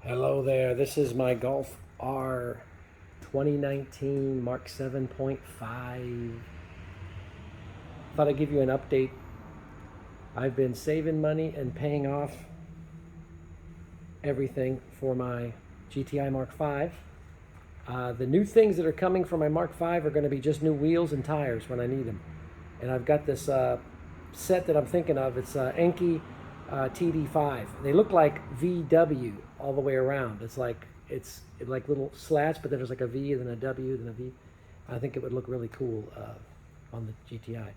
Hello there, this is my Golf R 2019 Mark 7.5. Thought I'd give you an update. I've been saving money and paying off everything for my GTI Mark 5. The new things that are coming for my Mark 5 are going to be just new wheels and tires when I need them. And I've got this set that I'm thinking of. It's Mk7.5. They look like VW all the way around. It's like little slats, but then there's like a V, then a W, then a V. I think it would look really cool on the GTI.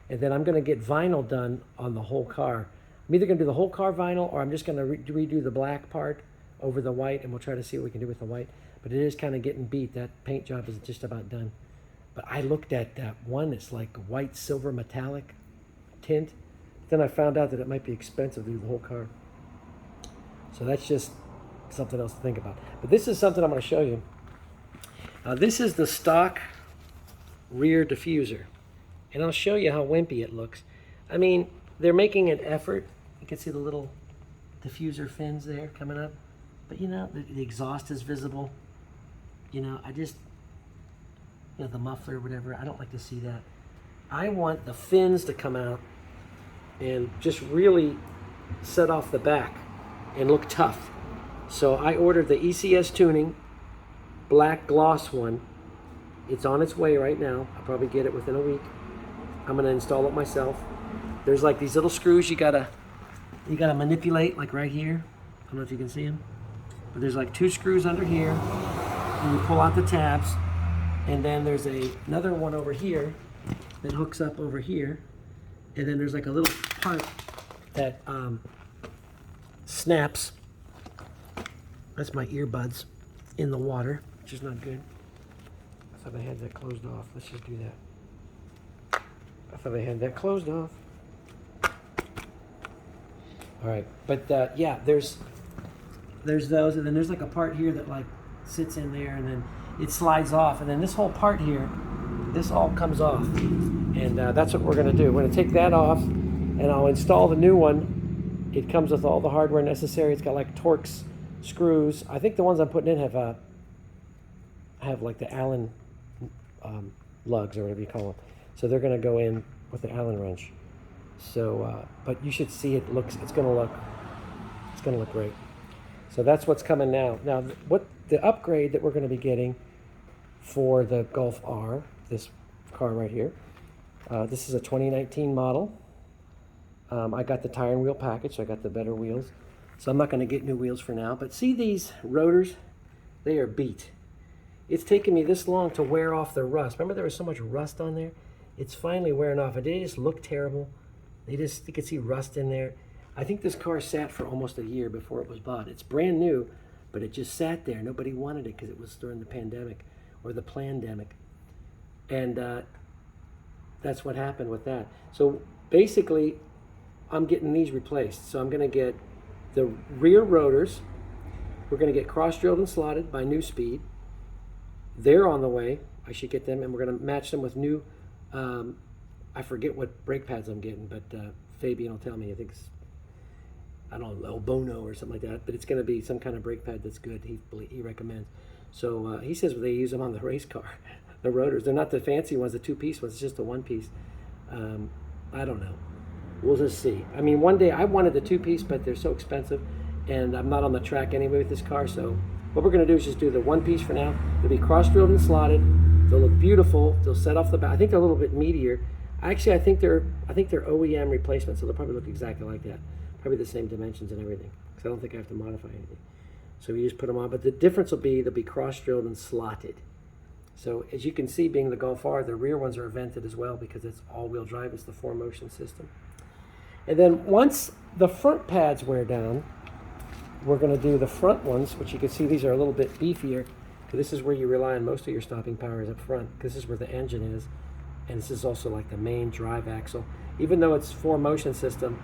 And then I'm going to get vinyl done on the whole car. I'm either going to do the whole car vinyl, or I'm just going to redo the black part over the white, and we'll try to see what we can do with the white. But it is kind of getting beat. That paint job is just about done. But I looked at that one. It's like white, silver, metallic tint. Then I found out that it might be expensive to do the whole car. So that's just something else to think about. But this is something I'm going to show you. This is the stock rear diffuser. And I'll show you how wimpy it looks. I mean, they're making an effort. You can see the little diffuser fins there coming up. But you know, the exhaust is visible. You know, the muffler or whatever, I don't like to see that. I want the fins to come out and just really set off the back and look tough. So I ordered the ECS Tuning black gloss one. It's on its way right now. I'll probably get it within a week. I'm gonna install it myself. There's like these little screws you gotta manipulate, like right here. I don't know if you can see them, but there's like 2 screws under here, and you pull out the tabs, and then there's another one over here that hooks up over here, and then there's like a little part that snaps. That's my earbuds in the water, which is not good. I thought I had that closed off. Let's just do that. I thought I had that closed off. All right, but yeah, there's those, and then there's like a part here that like sits in there, and then it slides off, and then this whole part here, this all comes off, and that's what we're gonna do. We're gonna take that off, and I'll install the new one. It comes with all the hardware necessary. It's got like Torx screws. I think the ones I'm putting in have like the Allen lugs, or whatever you call them. So they're gonna go in with the Allen wrench. So, but you should see it's gonna look great. So that's what's coming now. Now, what the upgrade that we're gonna be getting for the Golf R, this car right here. This is a 2019 model. I got the tire and wheel package, so I got the better wheels. So I'm not going to get new wheels for now. But see these rotors? They are beat. It's taken me this long to wear off the rust. Remember there was so much rust on there? It's finally wearing off. And they just look terrible. You can see rust in there. I think this car sat for almost a year before it was bought. It's brand new, but it just sat there. Nobody wanted it because it was during the pandemic or the plandemic. And that's what happened with that. So basically, I'm getting these replaced. So I'm going to get the rear rotors. We're going to get cross-drilled and slotted by New Speed. They're on the way. I should get them, and we're going to match them with new, I forget what brake pads I'm getting, but Fabian will tell me. I think it's, I don't know, El Bono or something like that, but it's going to be some kind of brake pad that's good, he recommends. So he says they use them on the race car, the rotors. They're not the fancy ones, the 2-piece ones, it's just the 1-piece. I don't know. We'll just see. I mean, one day I wanted the 2-piece, but they're so expensive, and I'm not on the track anyway with this car, so what we're going to do is just do the 1-piece for now. They'll be cross-drilled and slotted. They'll look beautiful. They'll set off the back. I think they're a little bit meatier. Actually, I think they're OEM replacements, so they'll probably look exactly like that. Probably the same dimensions and everything, because I don't think I have to modify anything. So we just put them on, but the difference will be they'll be cross-drilled and slotted. So as you can see, being the Golf R, the rear ones are vented as well because it's all-wheel drive. It's the 4Motion system. And then once the front pads wear down, we're going to do the front ones, which you can see these are a little bit beefier, because this is where you rely on most of your stopping power is up front, because this is where the engine is, and this is also like the main drive axle. Even though it's 4Motion system,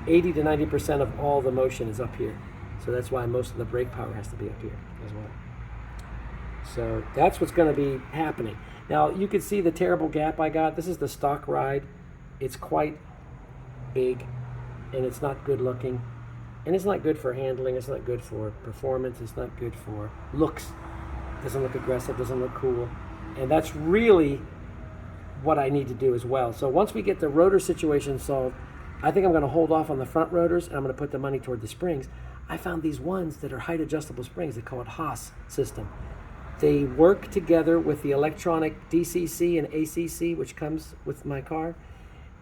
80 to 90% of all the motion is up here. So that's why most of the brake power has to be up here as well. So that's what's going to be happening. Now you can see the terrible gap I got. This is the stock ride. It's quite big, and it's not good looking. And it's not good for handling, it's not good for performance, it's not good for looks. Doesn't look aggressive, doesn't look cool. And that's really what I need to do as well. So once we get the rotor situation solved, I think I'm going to hold off on the front rotors, and I'm going to put the money toward the springs. I found these ones that are height adjustable springs. They call it Haas system. They work together with the electronic DCC and ACC, which comes with my car,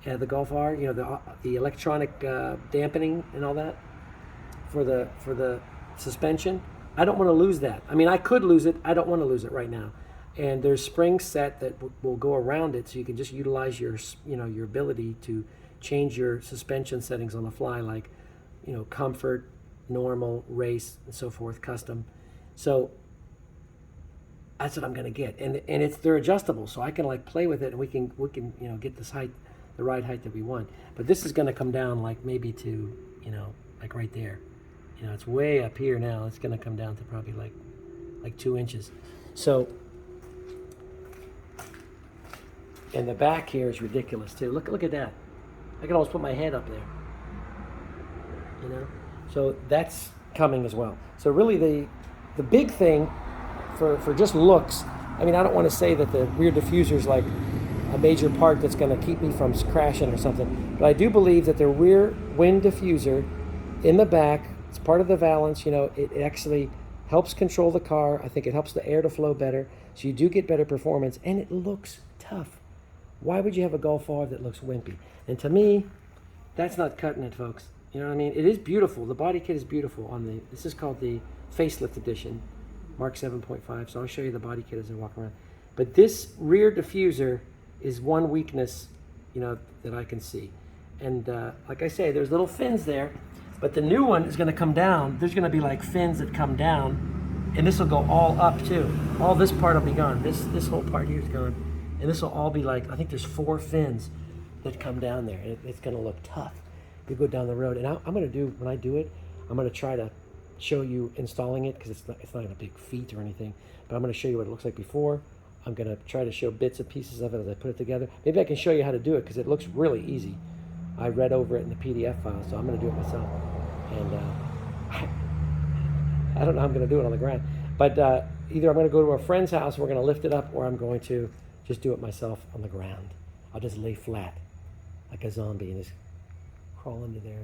the Golf R. You know, the electronic dampening and all that for the suspension. I don't want to lose that. I mean, I could lose it. I don't want to lose it right now. And there's springs set that will go around it, so you can just utilize your ability to change your suspension settings on the fly, like, comfort, normal, race, and so forth, custom. So that's what I'm going to get, and they're adjustable, so I can like play with it, and we can get this height, the ride height that we want. But this is going to come down like maybe to like right there. It's way up here now. It's going to come down to probably like 2 inches. So. And the back here is ridiculous too. Look at that. I can almost put my head up there. So that's coming as well. So really the big thing for just looks, I mean, I don't want to say that the rear diffuser is like a major part that's going to keep me from crashing or something, but I do believe that the rear wind diffuser in the back, it's part of the valance, it actually helps control the car. I think it helps the air to flow better, so you do get better performance, and it looks tough. Why would you have a Golf R that looks wimpy? And to me, that's not cutting it, folks. You know what I mean? It is beautiful. The body kit is beautiful. This is called the facelift edition, Mk7.5. So I'll show you the body kit as I walk around. But this rear diffuser is one weakness, that I can see. And like I say, there's little fins there, but the new one is going to come down. There's going to be like fins that come down, and this will go all up too. All this part will be gone. This whole part here is gone. And this will all be like, I think there's 4 fins that come down there. And it's going to look tough. You go down the road. And I'm going to do, when I do it, I'm going to try to show you installing it, because it's not a big feat or anything. But I'm going to show you what it looks like before. I'm going to try to show bits and pieces of it as I put it together. Maybe I can show you how to do it, because it looks really easy. I read over it in the PDF file, so I'm going to do it myself. And I don't know how I'm going to do it on the ground. But either I'm going to go to a friend's house and we're going to lift it up, or I'm going to just do it myself on the ground. I'll just lay flat like a zombie and just crawl into there.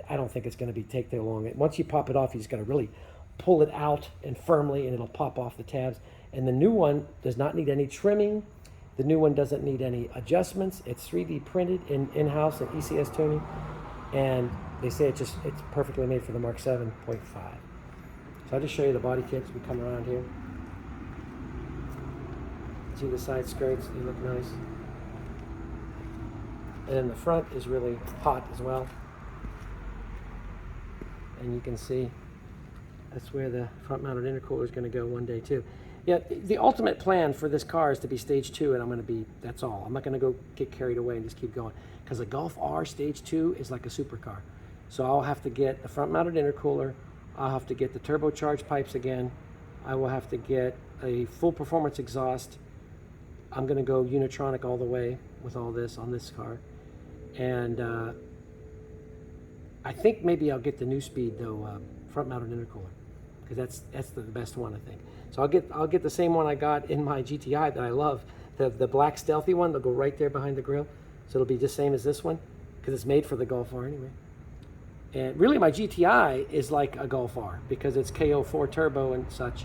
I don't think it's going to take too long. Once you pop it off, you just got to really pull it out and firmly, and it'll pop off the tabs. And the new one does not need any trimming. The new one doesn't need any adjustments. It's 3D printed in-house in ECS tuning. And they say it's perfectly made for the Mk7.5. So I'll just show you the body kits. We come around here. See the side skirts, they look nice. And then the front is really hot as well. And you can see that's where the front mounted intercooler is going to go one day too. Yeah, the ultimate plan for this car is to be stage 2, and that's all. I'm not going to go get carried away and just keep going, because the Golf R stage 2 is like a supercar. So I'll have to get the front mounted intercooler, I'll have to get the turbocharged pipes again, I will have to get a full performance exhaust. I'm going to go Unitronic all the way with all this on this car. And I think maybe I'll get the new speed though, front mounted intercooler, because that's the best one, I think. So I'll get the same one I got in my GTI that I love, the black stealthy one. They'll go right there behind the grill, so it'll be the same as this one, because it's made for the Golf R anyway. And really my GTI is like a Golf R, because it's KO4 turbo and such.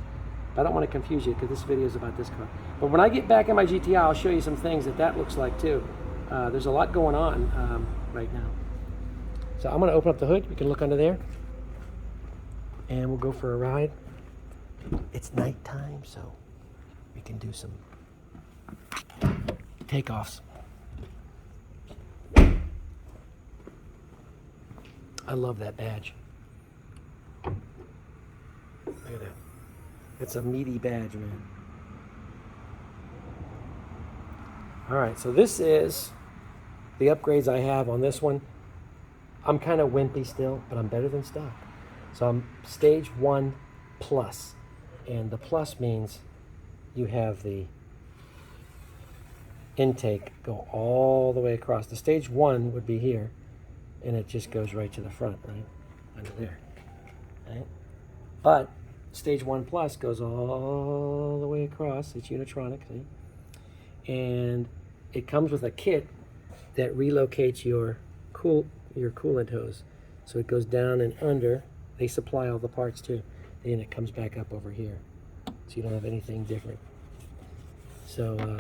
But I don't want to confuse you, because this video is about this car. But when I get back in my GTI, I'll show you some things that looks like too. There's a lot going on right now. So I'm going to open up the hood. You can look under there, and we'll go for a ride. It's nighttime, so we can do some takeoffs. I love that badge. Look at that. It's a meaty badge, man. All right, so this is the upgrades I have on this one. I'm kind of wimpy still, but I'm better than stock. So I'm stage 1 plus. And the plus means you have the intake go all the way across. The stage 1 would be here, and it just goes right to the front, right? under there. Right? But stage 1 plus goes all the way across. It's Unitronic, see? And it comes with a kit that relocates your coolant hose. So it goes down and under. They supply all the parts too. And it comes back up over here. So you don't have anything different. So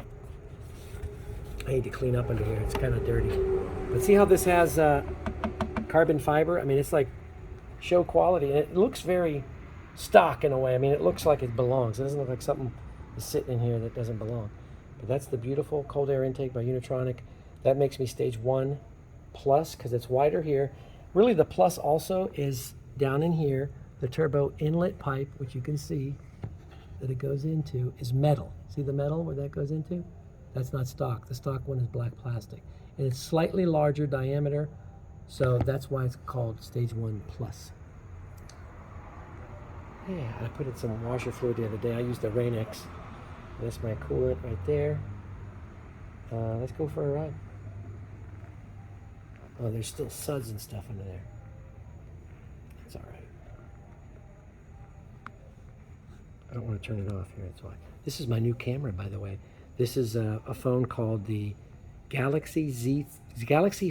I need to clean up under here. It's kind of dirty. But see how this has carbon fiber? I mean, it's like show quality. And it looks very stock in a way. I mean, it looks like it belongs. It doesn't look like something is sitting in here that doesn't belong. But that's the beautiful cold air intake by Unitronic. That makes me stage 1 plus because it's wider here. Really, the plus also is down in here. The turbo inlet pipe, which you can see that it goes into, is metal. See the metal where that goes into? That's not stock. The stock one is black plastic. And it's slightly larger diameter, so that's why it's called stage 1 plus. Yeah, I put in some washer fluid the other day. I used a Rain-X. That's my coolant right there. Let's go for a ride. Oh, there's still suds and stuff under there. That's all right. I don't want to turn it off here, that's why. This is my new camera, by the way. This is a phone called the Galaxy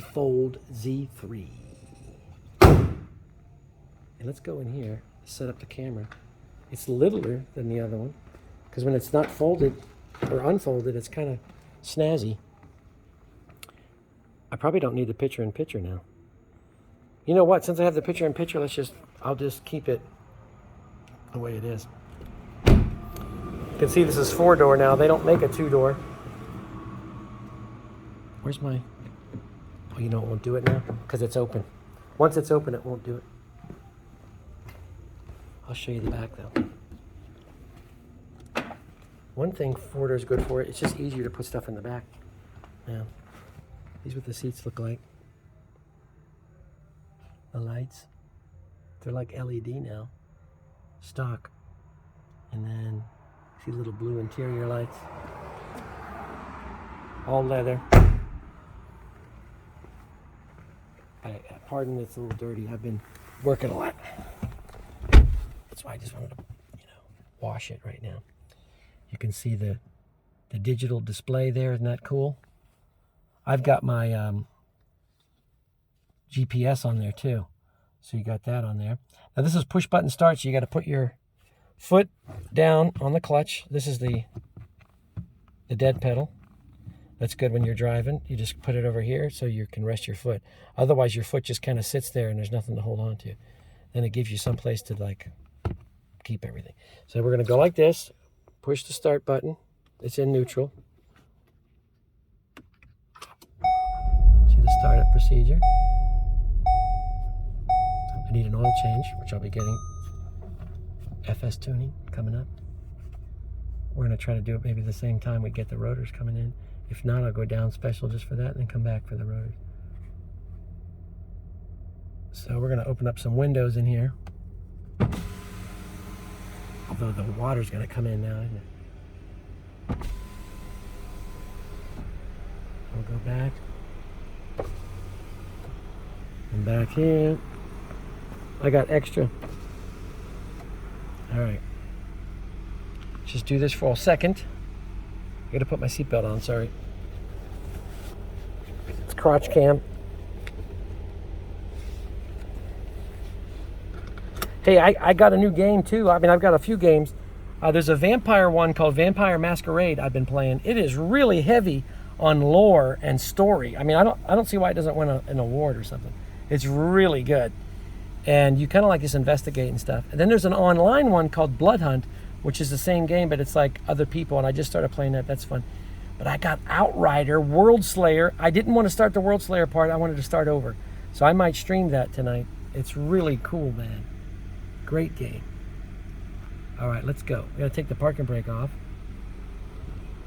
Fold Z3. And let's go in here, set up the camera. It's littler than the other one, because when it's not folded or unfolded, it's kind of snazzy. I probably don't need the picture-in-picture now. You know what? Since I have the picture-in-picture, I'll just keep it the way it is. You can see this is 4-door now. They don't make a 2-door. Where's my... Oh, you know it won't do it now? Because it's open. Once it's open, it won't do it. I'll show you the back, though. One thing 4-door is good for, it's just easier to put stuff in the back. Yeah. These are what the seats look like. The lights. They're like LED now. Stock. And then, see little blue interior lights. All leather. Pardon, it's a little dirty. I've been working a lot. That's why I just wanted to, wash it right now. You can see the digital display there. Isn't that cool? I've got my GPS on there too. So you got that on there. Now this is push button start, so you got to put your foot down on the clutch. This is the dead pedal. That's good when you're driving. You just put it over here so you can rest your foot. Otherwise your foot just kind of sits there and there's nothing to hold on to. Then it gives you some place to keep everything. So we're going to go like this. Push the start button. It's in neutral. See the startup procedure. I need an oil change, which I'll be getting. FS tuning coming up. We're going to try to do it maybe the same time we get the rotors coming in. If not, I'll go down special just for that and then come back for the rotors. So we're going to open up some windows in here. Although the water's going to come in now, isn't it? We'll go back. And back here. I got extra. All right. Just do this for a second. I gotta put my seatbelt on, sorry. It's crotch cam. Hey, I got a new game too. I mean, I've got a few games. There's a vampire one called Vampire Masquerade I've been playing. It is really heavy on lore and story. I mean, I don't see why it doesn't win an award or something. It's really good. And you kind of just investigate and stuff. And then there's an online one called Blood Hunt, which is the same game, but it's like other people, and I just started playing that. That's fun. But I got Outrider, World Slayer. I didn't want to start the World Slayer part. I wanted to start over. So I might stream that tonight. It's really cool, man. Great game. All right, let's go. We got to take the parking brake off.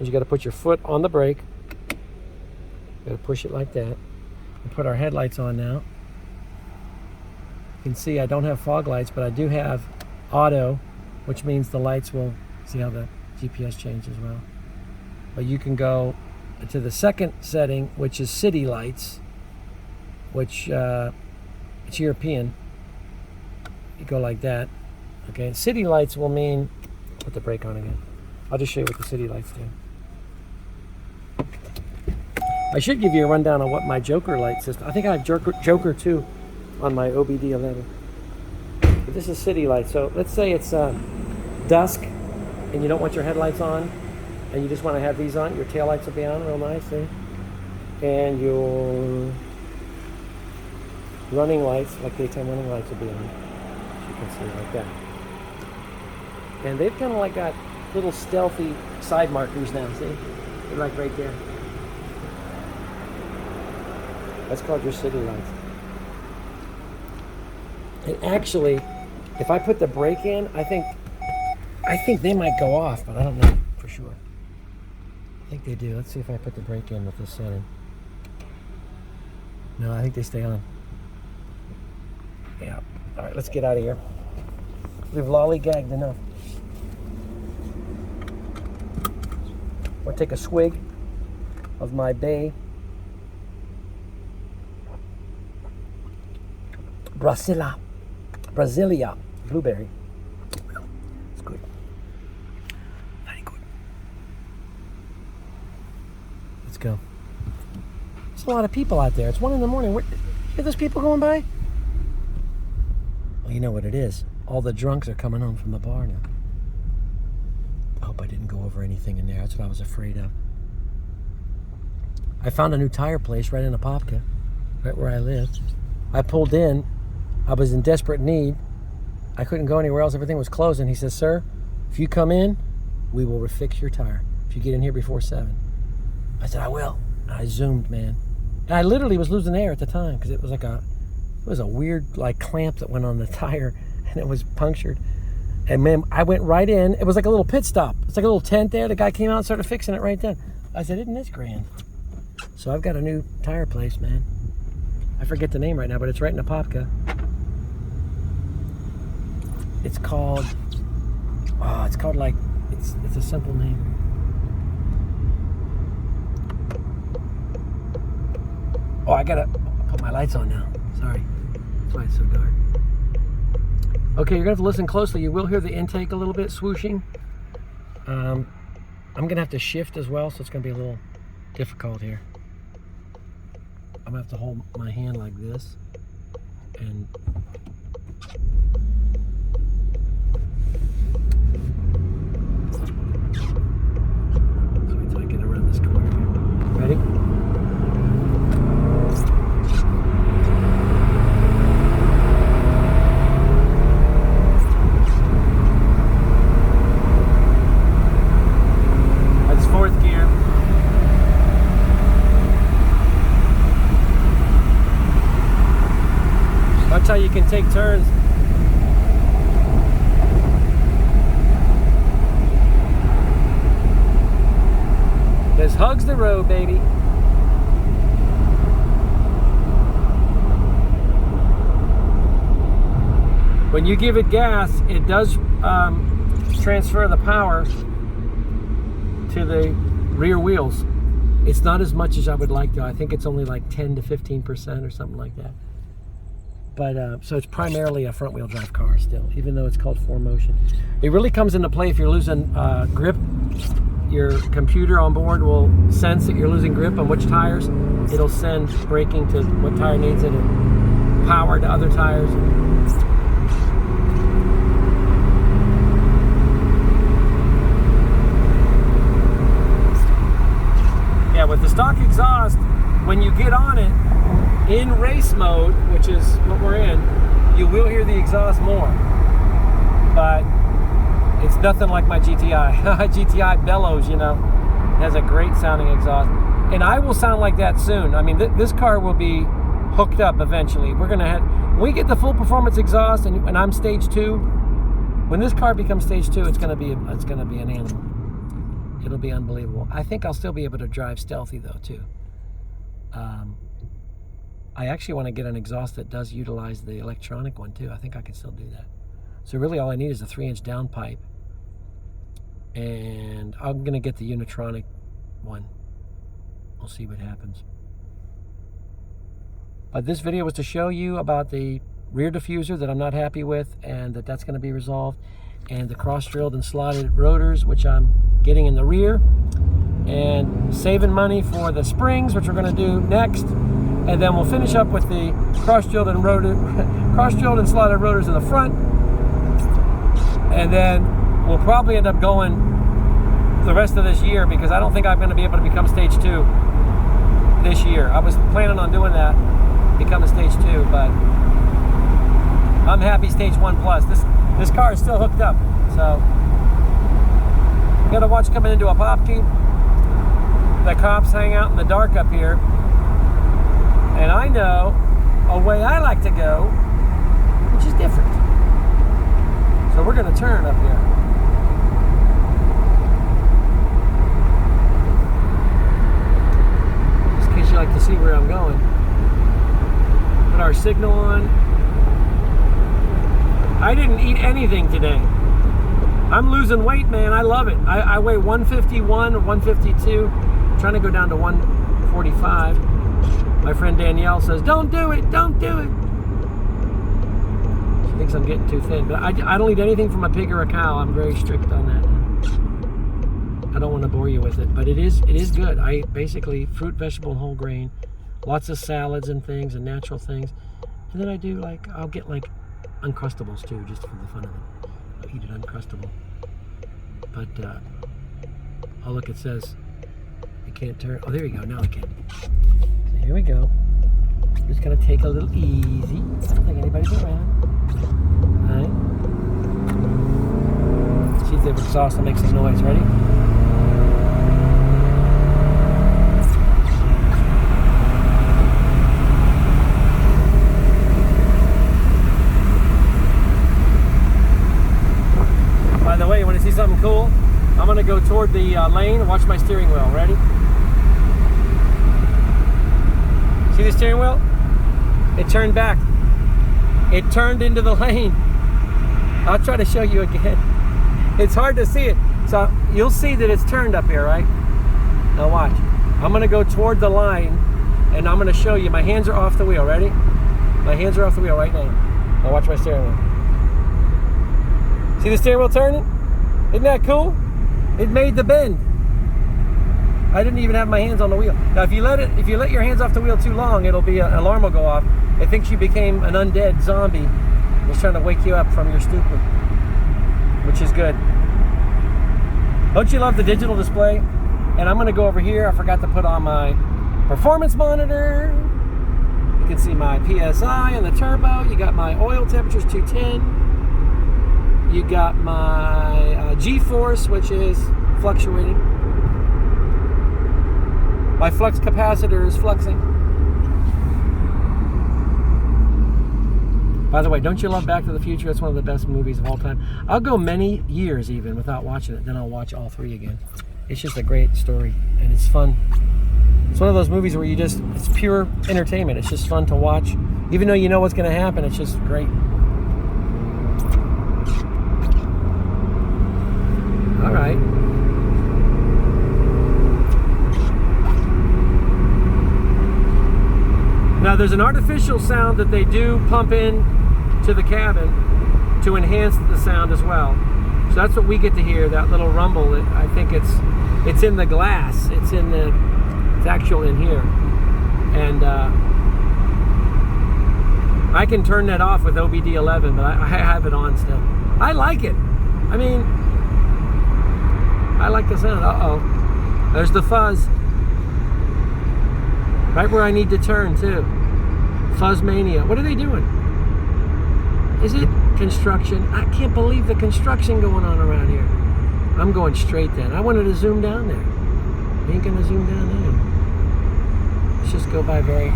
You got to put your foot on the brake. You got to push it like that. We put our headlights on now. You can see I don't have fog lights, but I do have auto, which means the lights will, see how the GPS changes well. But you can go to the second setting, which is city lights, which it's European. you go like that. Okay, city lights will mean, put the brake on again. I'll just show you what the city lights do. I should give you a rundown on what my Joker light system. I think I have Joker 2 on my OBD11. But this is city light. So let's say it's dusk and you don't want your headlights on and you just want to have these on. Your tail lights will be on real nice, see? And your running lights, like daytime running lights, will be on. As you can see, like that. And they've kind of like got little stealthy side markers now, see? They're like right there. That's called your city lights. And actually, if I put the brake in, I think they might go off, but I don't know for sure. I think they do. Let's see if I put the brake in with this setting. No, I think they stay on. Yeah. All right, let's get out of here. We've lollygagged enough. I'll take a swig of my Bay Brasilia blueberry. It's good. Very good. Let's go. There's a lot of people out there. It's 1 in the morning. Are those people going by? Well, you know what it is. All the drunks are coming home from the bar now. I hope I didn't go over anything in there. That's what I was afraid of. I found a new tire place right in Apopka, right where I live. I pulled in. I was in desperate need. I couldn't go anywhere else. Everything was closed. And he says, sir, if you come in, we will refix your tire. If you get in here before 7. I said, I will. And I zoomed, man. And I literally was losing air at the time because it was a weird like clamp that went on the tire and it was punctured. And man, I went right in. It was like a little pit stop. It's like a little tent there. The guy came out and started fixing it right then. I said, isn't this grand? So I've got a new tire place, man. I forget the name right now, but it's right in Apopka. It's called it's a simple name. Oh, I gotta put my lights on now. Sorry. That's why it's so dark. Okay, you're gonna have to listen closely. You will hear the intake a little bit swooshing. I'm gonna have to shift as well, so it's gonna be a little difficult here. I'm gonna have to hold my hand like this and wait till I get around this corner here. Ready? That's 4th gear. Watch how you can take turns. Just hugs the road, baby. When you give it gas, it does transfer the power to the rear wheels. It's not as much as I would like to. I think it's only like 10 to 15% or something like that. But so it's primarily a front wheel drive car still, even though it's called 4Motion. It really comes into play if you're losing grip. Your computer on board will sense that you're losing grip on which tires. It'll send braking to what tire needs it and power to other tires. Yeah, with the stock exhaust, when you get on it in race mode, which is what we're in, you will hear the exhaust more. But it's nothing like my GTI. GTI bellows, you know. It has a great sounding exhaust. And I will sound like that soon. I mean, this car will be hooked up eventually. We're going to have, when we get the full performance exhaust and I'm stage 2, when this car becomes stage 2, it's going to be an animal. It'll be unbelievable. I think I'll still be able to drive stealthy though too. I actually want to get an exhaust that does utilize the electronic one too. I think I can still do that. So really all I need is a 3-inch downpipe. And I'm going to get the Unitronic one. We'll see what happens. But this video was to show you about the rear diffuser that I'm not happy with, and that's going to be resolved, and the cross-drilled and slotted rotors, which I'm getting in the rear, and saving money for the springs, which we're going to do next, and then we'll finish up with the cross-drilled and slotted rotors in the front, and then we'll probably end up going the rest of this year, because I don't think I'm going to be able to become stage 2 this year. I was planning on doing that, becoming stage 2, but I'm happy stage 1 plus. This car is still hooked up, so you gotta watch coming into a Popke. The cops hang out in the dark up here, and I know a way I like to go, which is different. So we're gonna turn up here. Just in case you like to see where I'm going. Put our signal on. I didn't eat anything today. I'm losing weight, man. I love it. I weigh 151 or 152. I'm trying to go down to 145. My friend Danielle says, don't do it, don't do it. She thinks I'm getting too thin. But I don't eat anything from a pig or a cow. I'm very strict on that. I don't want to bore you with it, but it is good. I basically fruit, vegetable, and whole grain. Lots of salads and things and natural things. And then I do I'll get Uncrustables too, just for the fun of it. I'll eat it Uncrustable. But, oh look, it says I can't turn. Oh, there we go. Now I can. So here we go. I'm just going to take a little easy. I don't think anybody's around. Alright. See if the exhaust will make some noise. Ready? By the way, you want to see something cool? I'm going to go toward the lane and watch my steering wheel. Ready? See the steering wheel? It turned back. It turned into the lane. I'll try to show you again. It's hard to see it. So you'll see that it's turned up here, right? Now watch. I'm going to go toward the line, and I'm going to show you. My hands are off the wheel. Ready? My hands are off the wheel right now. Now watch my steering wheel. See the steering wheel turning? Isn't that cool? It made the bend. I didn't even have my hands on the wheel. Now, if you let your hands off the wheel too long, it'll be an alarm will go off. It thinks you became an undead zombie. It's trying to wake you up from your stupor, which is good. Don't you love the digital display? And I'm going to go over here. I forgot to put on my performance monitor. You can see my PSI and the turbo. You got my oil temperatures 210. You got my G-force, which is fluctuating. My flux capacitor is fluxing. By the way, don't you love Back to the Future? It's one of the best movies of all time. I'll go many years even without watching it. Then I'll watch all 3 again. It's just a great story, and it's fun. It's one of those movies where it's pure entertainment. It's just fun to watch. Even though you know what's going to happen, it's just great. All right. Now there's an artificial sound that they do pump in to the cabin to enhance the sound as well. So that's what we get to hear, that little rumble. I think it's in the glass. It's actual in here. And I can turn that off with OBD11, but I have it on still. I like it. I mean, I like the sound. Uh-oh. There's the fuzz. Right where I need to turn, too. Fuzz mania. What are they doing? Is it construction? I can't believe the construction going on around here. I'm going straight then. I wanted to zoom down there. I ain't going to zoom down there. Let's just go by very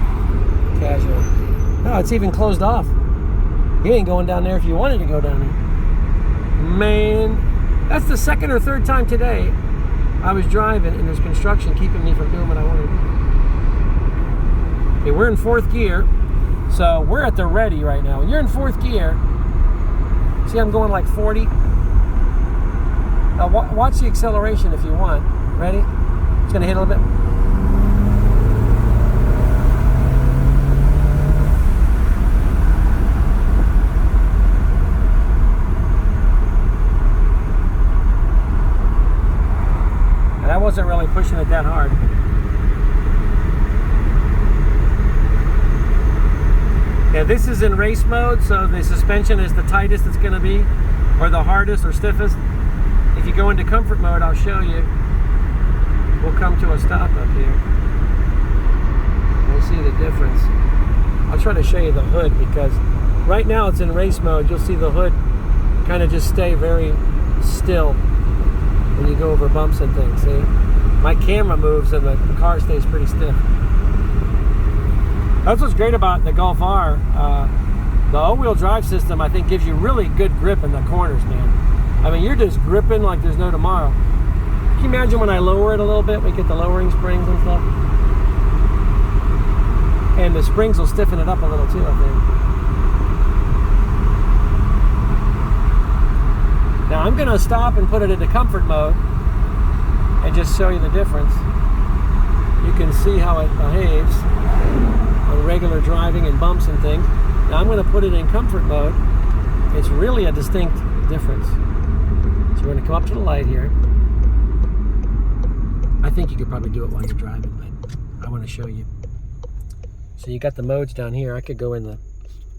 casual. No, it's even closed off. You ain't going down there if you wanted to go down there. Man, that's the second or third time today I was driving and there's construction keeping me from doing what I wanted to do. Okay, we're in 4th gear, so we're at the ready right now. When you're in 4th gear, see I'm going like 40? Now watch the acceleration if you want. Ready? It's going to hit a little bit. wasn't really pushing it that hard. Yeah, this is in race mode, so the suspension is the tightest it's going to be, or the hardest or stiffest. If you go into comfort mode, I'll show you. We'll come to a stop up here. We'll see the difference. I'll try to show you the hood, because right now it's in race mode. You'll see the hood kind of just stay very still when you go over bumps and things. See? My camera moves and the car stays pretty stiff. That's what's great about the Golf R. The all-wheel drive system, I think, gives you really good grip in the corners, man. I mean, you're just gripping like there's no tomorrow. Can you imagine when I lower it a little bit, we get the lowering springs and stuff? And the springs will stiffen it up a little too, I think. Now I'm going to stop and put it into comfort mode and just show you the difference. You can see how it behaves on regular driving and bumps and things. Now I'm going to put it in comfort mode. It's really a distinct difference. So we're going to come up to the light here. I think you could probably do it while you're driving, but I want to show you. So you got the modes down here. I could go in the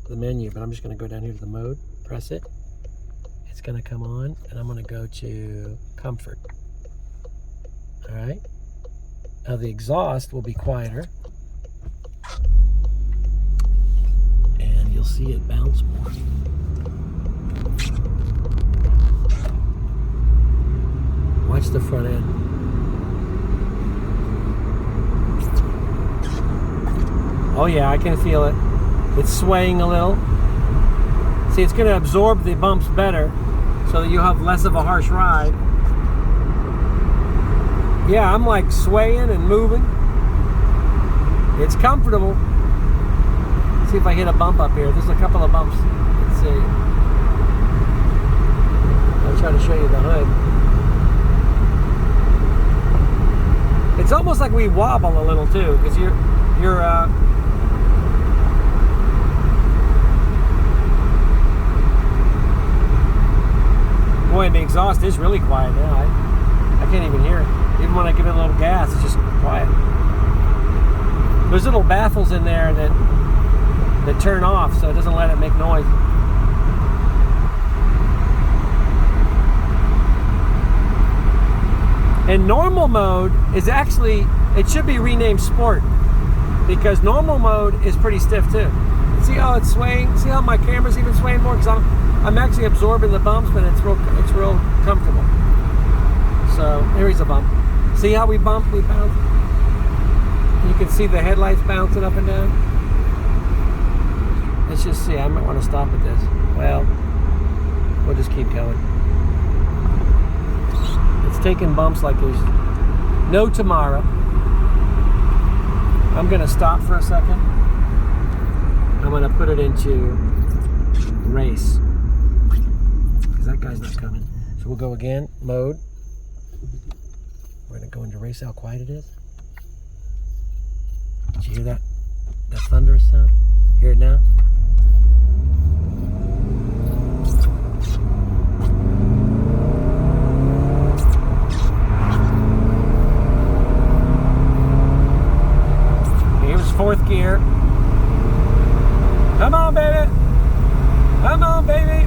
menu, but I'm just going to go down here to the mode, press it. It's going to come on, and I'm going to go to comfort. All right. Now the exhaust will be quieter, and you'll see it bounce more. Watch the front end. Oh yeah, I can feel it. It's swaying a little. See, it's going to absorb the bumps better so that you have less of a harsh ride. Yeah, I'm like swaying and moving. It's comfortable. Let's see if I hit a bump up here. There's a couple of bumps. Let's see. I'll try to show you the hood. It's almost like we wobble a little too, because you're boy, the exhaust is really quiet now. I can't even hear it. Even when I give it a little gas, it's just quiet. There's little baffles in there that turn off, so it doesn't let it make noise. And normal mode is actually, it should be renamed Sport, because normal mode is pretty stiff too. See how it's swaying? See how my camera's even swaying more? Because I'm actually absorbing the bumps, but it's real comfortable. So here's a bump. See how we bump, we bounce? You can see the headlights bouncing up and down. Let's just see. I might want to stop at this. Well, we'll just keep going. It's taking bumps like there's no tomorrow. I'm going to stop for a second. I'm going to put it into race, because that guy's not coming. So we'll go again, mode. We're going to go into race. How quiet it is. Did you hear that? That thunderous sound? Hear it now? Here's fourth gear. Come on, baby. Come on, baby.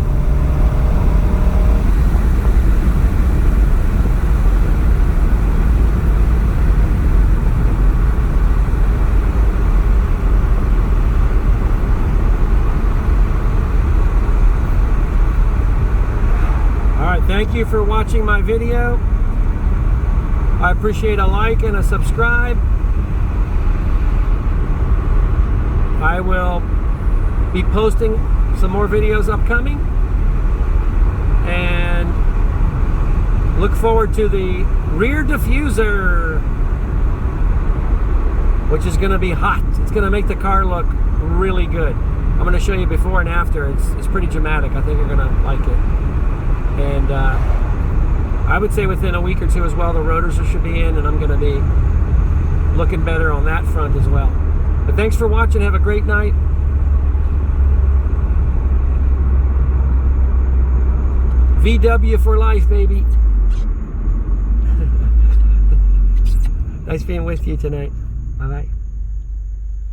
All right, thank you for watching my video. I appreciate a like and a subscribe. I will be posting some more videos upcoming, and look forward to the Rear Diffuser, which is going to be hot. It's going to make the car look really good. I'm going to show you before and after. It's pretty dramatic. I think you're going to like it. And I would say within a week or two as well, the rotors should be in, and I'm going to be looking better on that front as well. But thanks for watching. Have a great night. VW for life, baby. Nice being with you tonight. Bye-bye.